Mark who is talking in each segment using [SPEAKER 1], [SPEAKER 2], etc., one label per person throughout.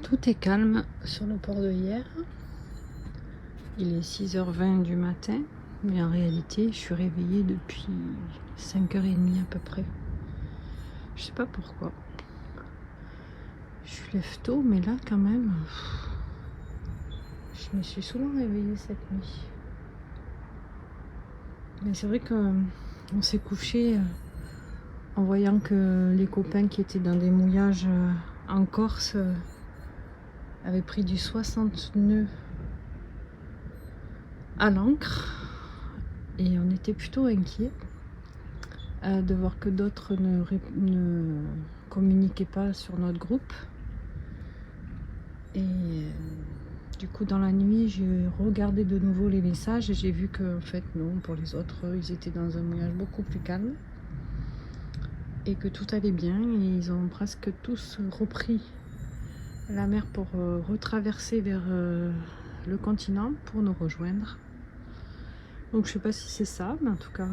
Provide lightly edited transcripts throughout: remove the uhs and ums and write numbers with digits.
[SPEAKER 1] Tout est calme sur le port de Hyères. Il est 6h20 du matin, mais en réalité, je suis réveillée depuis 5h30 à peu près. Je sais pas pourquoi. Je lève tôt, mais là, quand même, je me suis souvent réveillée cette nuit. Mais c'est vrai qu'on s'est couché en voyant que les copains qui étaient dans des mouillages en Corse avaient pris du 60 nœuds à l'ancre. Et on était plutôt inquiets de voir que d'autres ne communiquaient pas sur notre groupe. Et du coup, dans la nuit, j'ai regardé de nouveau les messages et j'ai vu que, en fait, non, pour les autres, ils étaient dans un mouillage beaucoup plus calme et que tout allait bien. Et ils ont presque tous repris la mer pour retraverser vers le continent pour nous rejoindre. Donc, je sais pas si c'est ça, mais en tout cas,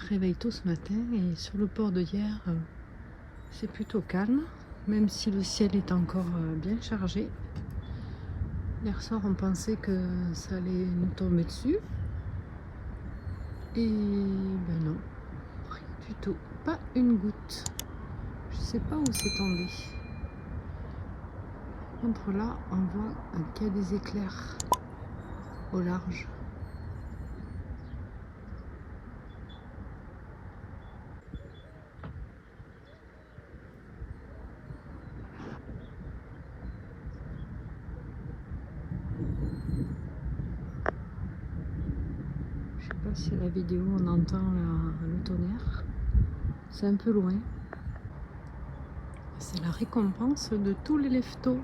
[SPEAKER 1] réveille tôt ce matin et sur le port de Hyères, c'est plutôt calme. Même si le ciel est encore bien chargé. Hier soir, on pensait que ça allait nous tomber dessus. Et ben non, rien du tout. Pas une goutte. Je sais pas où c'est tombé. Entre là, on voit qu'il y a des éclairs au large. Je sais pas si la vidéo on entend le tonnerre. C'est un peu loin. C'est la récompense de tous les leftos.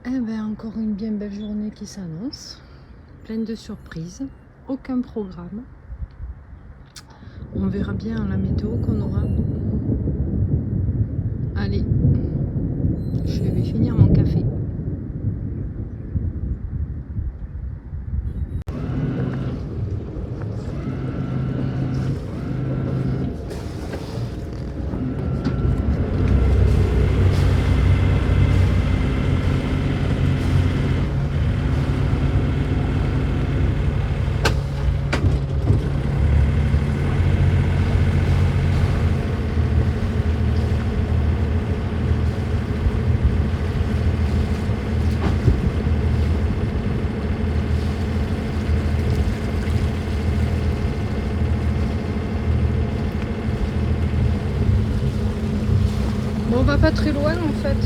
[SPEAKER 1] Eh ben encore une bien belle journée qui s'annonce. Pleine de surprises. Aucun programme. On verra bien la météo qu'on aura. Allez, je vais finir mon café. Bon, on va pas très loin en fait.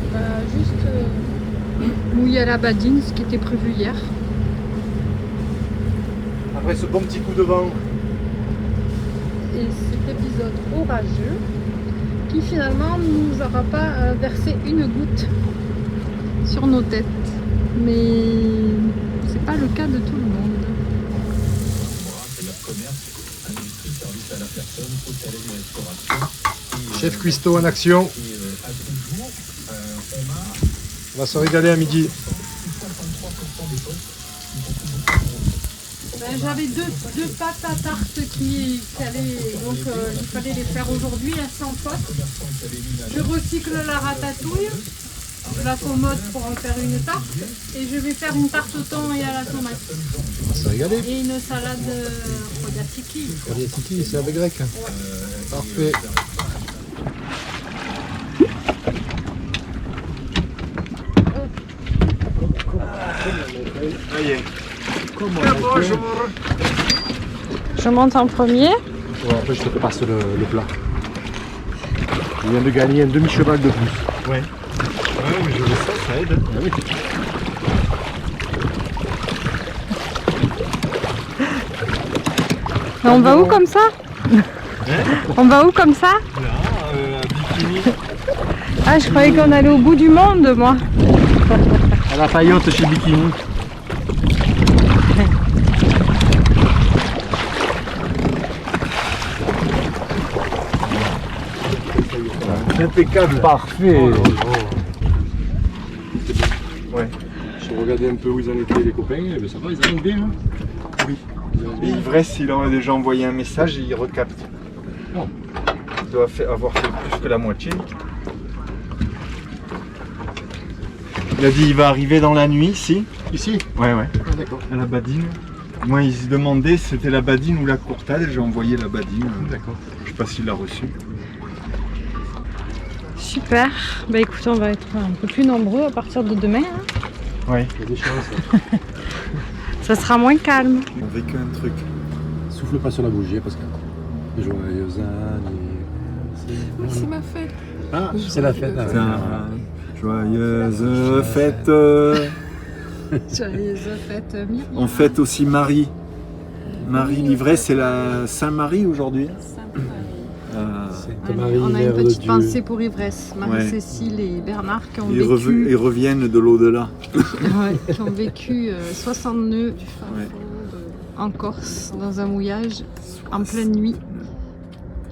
[SPEAKER 1] On va juste mouiller à la badine, ce qui était prévu hier.
[SPEAKER 2] Après ce bon petit coup de vent.
[SPEAKER 1] Et cet épisode orageux qui finalement ne nous aura pas versé une goutte sur nos têtes. Mais c'est pas le cas de tout le monde.
[SPEAKER 2] Chef cuistot en action. On va se régaler à midi.
[SPEAKER 1] Ben, j'avais deux pâtes à tarte qui allaient, donc il fallait les faire aujourd'hui sans faute. Je recycle la ratatouille, la commode pour en faire une tarte, et je vais faire une tarte au thon et à la tomate.
[SPEAKER 2] On va se régaler.
[SPEAKER 1] Et une salade rodiatiki.
[SPEAKER 2] Rodiatiki, c'est avec grec.
[SPEAKER 1] Ouais.
[SPEAKER 2] Parfait.
[SPEAKER 3] Bonjour.
[SPEAKER 1] Je monte en premier.
[SPEAKER 2] Ouais, après je te passe le plat. Il vient de gagner un demi-cheval de plus.
[SPEAKER 3] Ouais. Ouais, mais je veux ça aide.
[SPEAKER 2] Ah oui.
[SPEAKER 1] On va où comme ça? On va où comme ça?
[SPEAKER 3] Là, bikini.
[SPEAKER 1] Ah, je croyais qu'on allait au bout du monde, moi.
[SPEAKER 2] À la paillote chez Bikini.
[SPEAKER 3] Impeccable.
[SPEAKER 2] Parfait.
[SPEAKER 3] Oh, oh, oh. Ouais.
[SPEAKER 2] Je regardais un peu où ils en étaient les copains, et ben ça va, ils en ont bien. Hein.
[SPEAKER 3] Oui. L'ivresse, il aurait déjà envoyé un message et il recapte. Il doit avoir fait plus que la moitié. Il a dit il va arriver dans la nuit ici.
[SPEAKER 2] Ici?
[SPEAKER 3] Ouais, ouais.
[SPEAKER 2] Ah, d'accord.
[SPEAKER 3] À la badine. Moi, il se demandait si c'était la badine ou la courtade. J'ai envoyé la badine.
[SPEAKER 2] D'accord.
[SPEAKER 3] Je sais pas s'il l'a reçu.
[SPEAKER 1] Super. Bah écoute, on va être un peu plus nombreux à partir de demain. Hein.
[SPEAKER 3] Ouais.
[SPEAKER 2] Il y a des chances.
[SPEAKER 1] Ça sera moins calme.
[SPEAKER 3] On a vécu un truc.
[SPEAKER 2] Souffle pas sur la bougie, Pascal. Joyeux
[SPEAKER 4] C'est ma fête.
[SPEAKER 2] Ah, c'est la fête.
[SPEAKER 3] Joyeuse fête.
[SPEAKER 1] Joyeuse fête, Myriam.
[SPEAKER 3] On fête aussi Marie. Marie l'ivresse, c'est la Saint-Marie aujourd'hui.
[SPEAKER 2] Sainte
[SPEAKER 1] Allez, on a une
[SPEAKER 2] Mère de
[SPEAKER 1] petite
[SPEAKER 2] Dieu.
[SPEAKER 1] pensée pour Ivresse.
[SPEAKER 3] Ouais.
[SPEAKER 1] Marie-Cécile et Bernard qui ont
[SPEAKER 3] Ils
[SPEAKER 1] vécu,
[SPEAKER 3] reviennent de l'au-delà.
[SPEAKER 1] ouais, qui ont vécu 60 nœuds
[SPEAKER 3] Ouais.
[SPEAKER 1] en Corse dans un mouillage en pleine nuit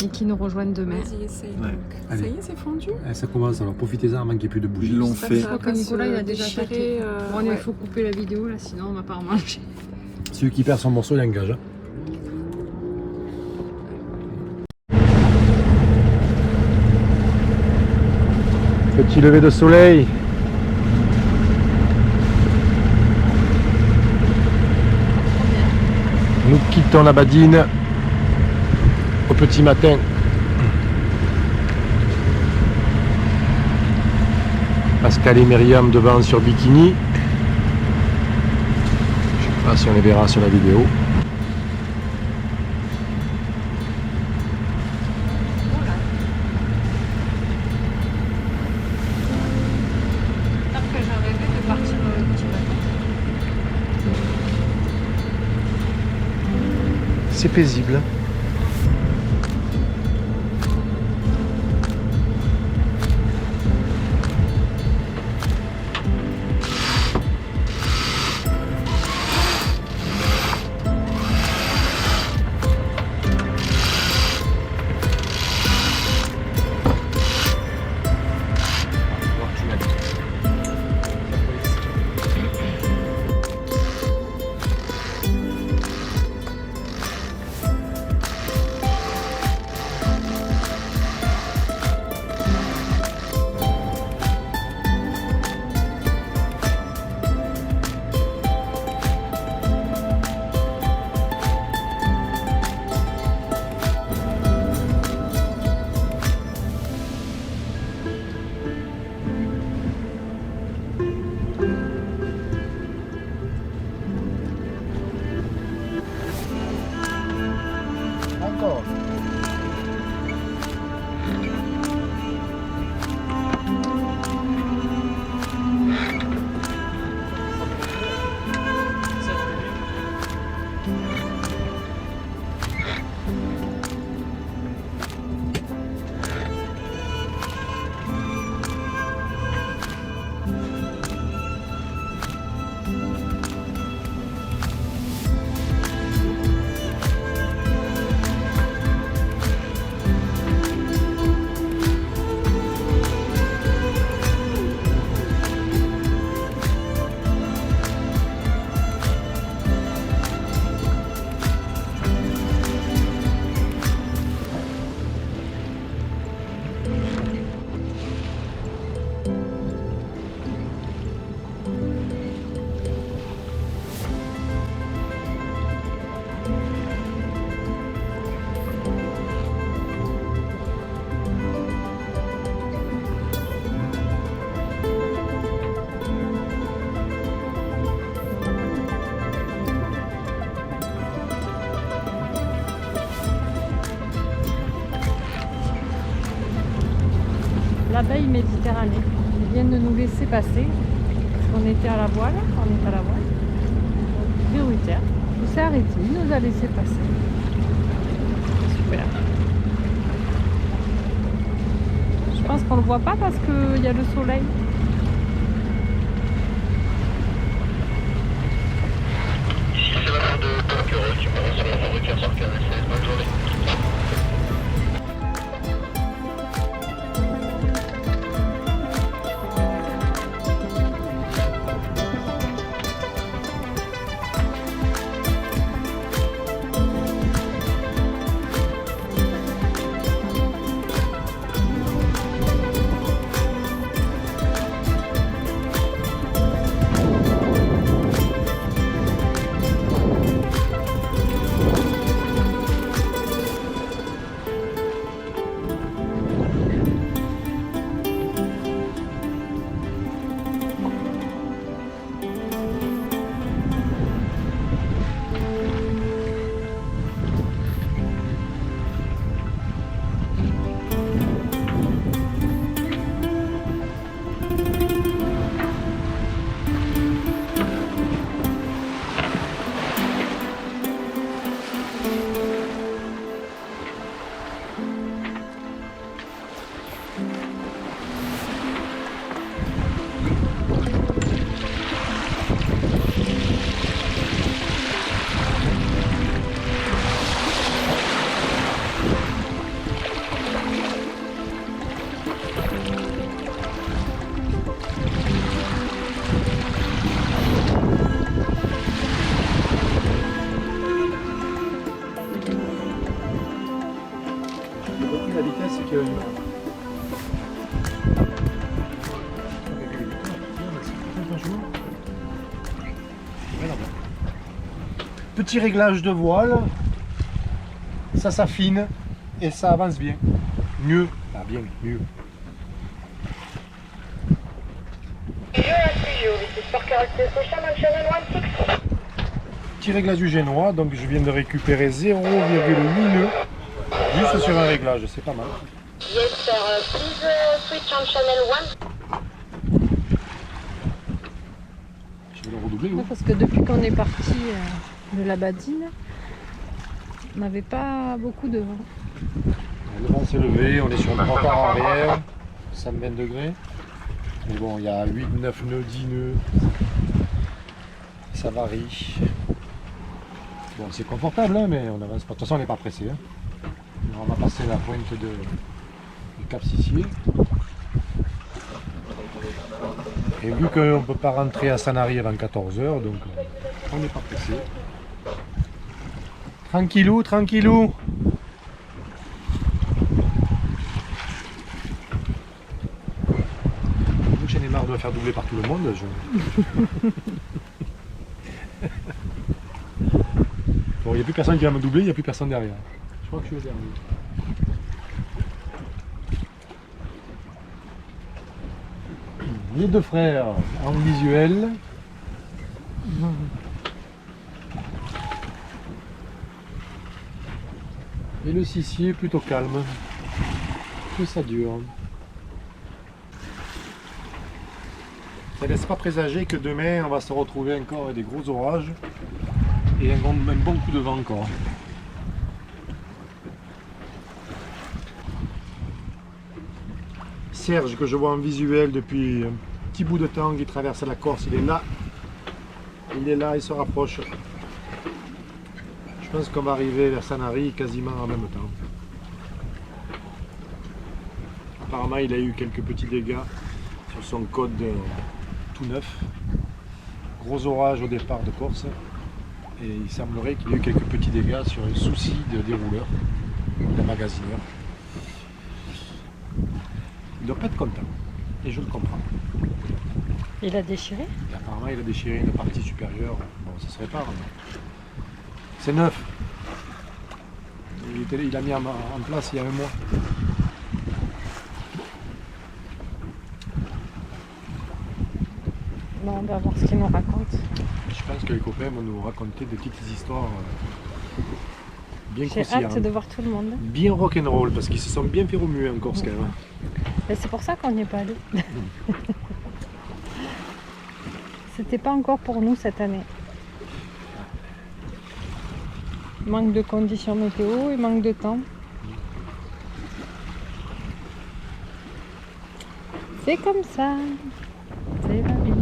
[SPEAKER 1] et qui nous rejoignent demain.
[SPEAKER 4] Vas-y, essaye
[SPEAKER 3] Ouais.
[SPEAKER 4] donc.
[SPEAKER 2] Allez.
[SPEAKER 4] Ça y est, c'est fondu.
[SPEAKER 2] Ça commence, alors profitez-en avant qu'il n'y ait plus de bougies.
[SPEAKER 3] Ils l'ont
[SPEAKER 1] Ça,
[SPEAKER 3] fait.
[SPEAKER 1] je crois que Nicolas il a déjà
[SPEAKER 4] déchiré,
[SPEAKER 1] attaqué. Bon, il
[SPEAKER 4] ouais.
[SPEAKER 1] faut couper la vidéo là, sinon on va pas en manger.
[SPEAKER 2] Celui qui perd son morceau, il engage. Hein. Petit lever de soleil. Nous quittons la badine au petit matin. Pascal et Myriam devant sur bikini. Je sais pas si on les verra sur la vidéo.
[SPEAKER 1] Après j'ai rêvé de partir au petit matin.
[SPEAKER 2] C'est paisible. Encore.
[SPEAKER 1] L'abeille Méditerranée. Ils viennent de nous laisser passer. Parce qu'on était à la voile. On est à la voile. Prioritaire. Il s'est arrêté. Il nous a laissé passer. Super. Je pense qu'on le voit pas parce qu'il y a le soleil.
[SPEAKER 5] C'est la part de Porquerolles, tu me rends sur la rue 496. Bonne journée.
[SPEAKER 2] Petit réglage de voile, ça s'affine et ça avance bien. Mieux, ah bien, mieux. Petit réglage du génois, donc je viens de récupérer 0,8 nœuds juste sur un réglage, c'est pas mal.
[SPEAKER 4] Yes, sir. Please switch on channel 1.
[SPEAKER 2] Je vais le redoubler. Oui.
[SPEAKER 1] Parce que depuis qu'on est parti de la Badine, on n'avait pas beaucoup de vent.
[SPEAKER 2] Le vent s'est levé, on est sur un grand quart arrière, 120 degrés. Mais bon, il y a 8, 9 nœuds, 10 nœuds. Ça varie. Bon, c'est confortable, hein, mais on avance pas. De toute façon, on n'est pas pressé. Hein. On va passer la pointe du Cap Sissier. Et vu qu'on ne peut pas rentrer à Sanary avant 14 h, donc on n'est pas pressé. Tranquillou, tranquillou. J'en ai marre de me faire doubler par tout le monde. Bon, il n'y a plus personne qui va me doubler, il n'y a plus personne derrière. Je crois que je suis le dernier. Les deux frères en visuel. Et le Sissier plutôt calme. Que ça dure. Ça ne laisse pas présager que demain on va se retrouver encore avec des gros orages et un bon coup de vent encore. Serge, que je vois en visuel depuis un petit bout de temps, qui traverse la Corse, il est là. Il est là, il se rapproche. Je pense qu'on va arriver vers Sanary quasiment en même temps. Apparemment, il a eu quelques petits dégâts sur son code tout neuf. Gros orage au départ de Corse. Et il semblerait qu'il y ait eu quelques petits dégâts sur un souci de dérouleur, d'un magasineur. Il ne doit pas être content. Et je le comprends.
[SPEAKER 1] Il a déchiré?
[SPEAKER 2] Et apparemment, il a déchiré une partie supérieure. Bon, ça se répare. C'est neuf. Il a mis en place il y a un mois.
[SPEAKER 1] Bon, on va voir ce qu'il nous raconte.
[SPEAKER 2] Je pense que les copains vont nous raconter des petites histoires bien
[SPEAKER 1] J'ai
[SPEAKER 2] croustillantes.
[SPEAKER 1] hâte de voir tout le monde.
[SPEAKER 2] Bien rock'n'roll, parce qu'ils se sont bien fait remuer en Corse quand même.
[SPEAKER 1] Et c'est pour ça qu'on n'y est pas allé. C'était pas encore pour nous cette année. Manque de conditions météo et manque de temps. C'est comme ça. C'est la vie.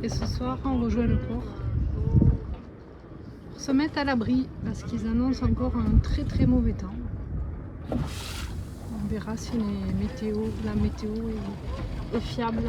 [SPEAKER 1] Et ce soir, on rejoint le port pour se mettre à l'abri parce qu'ils annoncent encore un très très mauvais temps. On verra si la météo est fiable.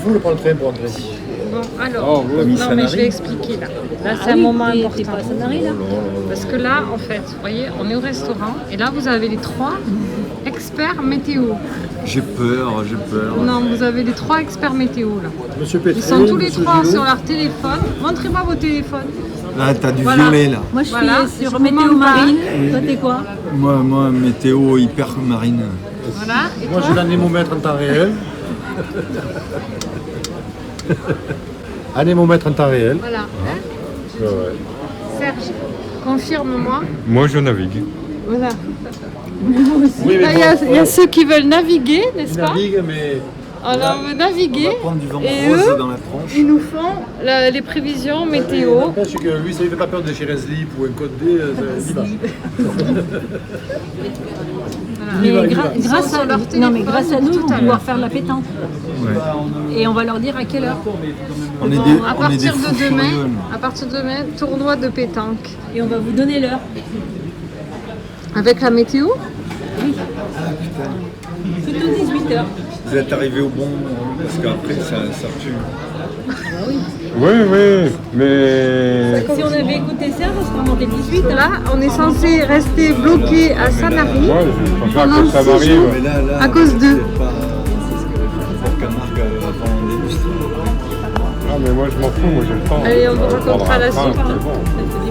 [SPEAKER 2] faut le prendre le train pour entrer ici.
[SPEAKER 1] Bon, alors,
[SPEAKER 3] t'as mis
[SPEAKER 1] non mais je
[SPEAKER 3] Sanary.
[SPEAKER 1] vais expliquer là. Là, c'est un moment important.
[SPEAKER 6] T'es pas à Sanary, là?
[SPEAKER 1] Parce que là, en fait, vous voyez, on est au restaurant et là, vous avez les 3 experts météo.
[SPEAKER 3] J'ai peur.
[SPEAKER 1] Non, vous avez les 3 experts météo là.
[SPEAKER 2] Monsieur Pétré,
[SPEAKER 1] Ils sont tous les
[SPEAKER 2] Monsieur
[SPEAKER 1] 3
[SPEAKER 2] Gillot.
[SPEAKER 1] sur leur téléphone. Montrez-moi vos téléphones.
[SPEAKER 3] Là, t'as du
[SPEAKER 1] Voilà.
[SPEAKER 3] violet, là.
[SPEAKER 6] Moi, je
[SPEAKER 1] Voilà,
[SPEAKER 6] suis
[SPEAKER 1] je
[SPEAKER 6] sur
[SPEAKER 1] vous
[SPEAKER 6] météo
[SPEAKER 1] demande pas.
[SPEAKER 6] marine. Toi, t'es quoi?
[SPEAKER 3] Moi, météo hyper marine.
[SPEAKER 1] Voilà. Et
[SPEAKER 2] Moi
[SPEAKER 1] toi
[SPEAKER 2] j'ai l'anémomètre en temps réel. Anémomètre en temps réel.
[SPEAKER 1] Voilà. Hein
[SPEAKER 2] Ouais, ouais.
[SPEAKER 1] Serge, confirme-moi.
[SPEAKER 3] Moi, je navigue.
[SPEAKER 1] Voilà.
[SPEAKER 2] Oui,
[SPEAKER 1] Là, il y a ceux qui veulent naviguer, n'est-ce
[SPEAKER 2] il
[SPEAKER 1] pas?
[SPEAKER 2] navigue, mais
[SPEAKER 1] Alors, on veut naviguer.
[SPEAKER 3] On va prendre du vent
[SPEAKER 1] Et
[SPEAKER 3] rose
[SPEAKER 1] eux,
[SPEAKER 3] dans la tronche.
[SPEAKER 1] ils nous font les prévisions météo.
[SPEAKER 2] n'empêche que lui, ça lui fait pas peur de chez Slip ou un code D, il y va.
[SPEAKER 6] Mais
[SPEAKER 2] Il va, il
[SPEAKER 6] gra-
[SPEAKER 2] va.
[SPEAKER 6] grâce
[SPEAKER 1] Sur
[SPEAKER 6] à
[SPEAKER 1] leur
[SPEAKER 6] non, mais
[SPEAKER 1] téléphone
[SPEAKER 6] grâce à nous,
[SPEAKER 1] tout
[SPEAKER 6] ils vont
[SPEAKER 1] à
[SPEAKER 6] pouvoir
[SPEAKER 1] l'heure.
[SPEAKER 6] faire la pétanque.
[SPEAKER 3] Ouais.
[SPEAKER 6] Et on va leur dire à quelle heure.
[SPEAKER 3] On est
[SPEAKER 1] Bon,
[SPEAKER 3] des,
[SPEAKER 1] à
[SPEAKER 3] on est des
[SPEAKER 1] partir
[SPEAKER 3] fous
[SPEAKER 1] de demain,
[SPEAKER 3] furieux, nous.
[SPEAKER 1] à partir de demain, tournoi de pétanque.
[SPEAKER 6] Et on va vous donner l'heure.
[SPEAKER 1] Avec la météo?
[SPEAKER 6] Plutôt 18h.
[SPEAKER 3] Vous êtes arrivé au bon moment, parce qu'après, ça tue.
[SPEAKER 7] Oui, mais
[SPEAKER 6] Si on avait écouté ça, ça serait remonté 18. Hein.
[SPEAKER 1] Là, on est censé rester bloqué à Sanary.
[SPEAKER 7] moi, je préfère
[SPEAKER 1] Pendant
[SPEAKER 7] que ça
[SPEAKER 1] 6
[SPEAKER 7] m'arrive.
[SPEAKER 1] jours.
[SPEAKER 3] Mais là,
[SPEAKER 1] À cause d'eux.
[SPEAKER 3] c'est pas... C'est ce que fait Camargue avant l'industrie.
[SPEAKER 7] Ah, mais moi, je m'en fous, moi, j'ai le temps.
[SPEAKER 1] Allez, on vous
[SPEAKER 7] Prendre
[SPEAKER 1] racontera
[SPEAKER 7] un
[SPEAKER 1] la
[SPEAKER 7] train,
[SPEAKER 1] suite,
[SPEAKER 7] c'est
[SPEAKER 1] hein.
[SPEAKER 7] bon.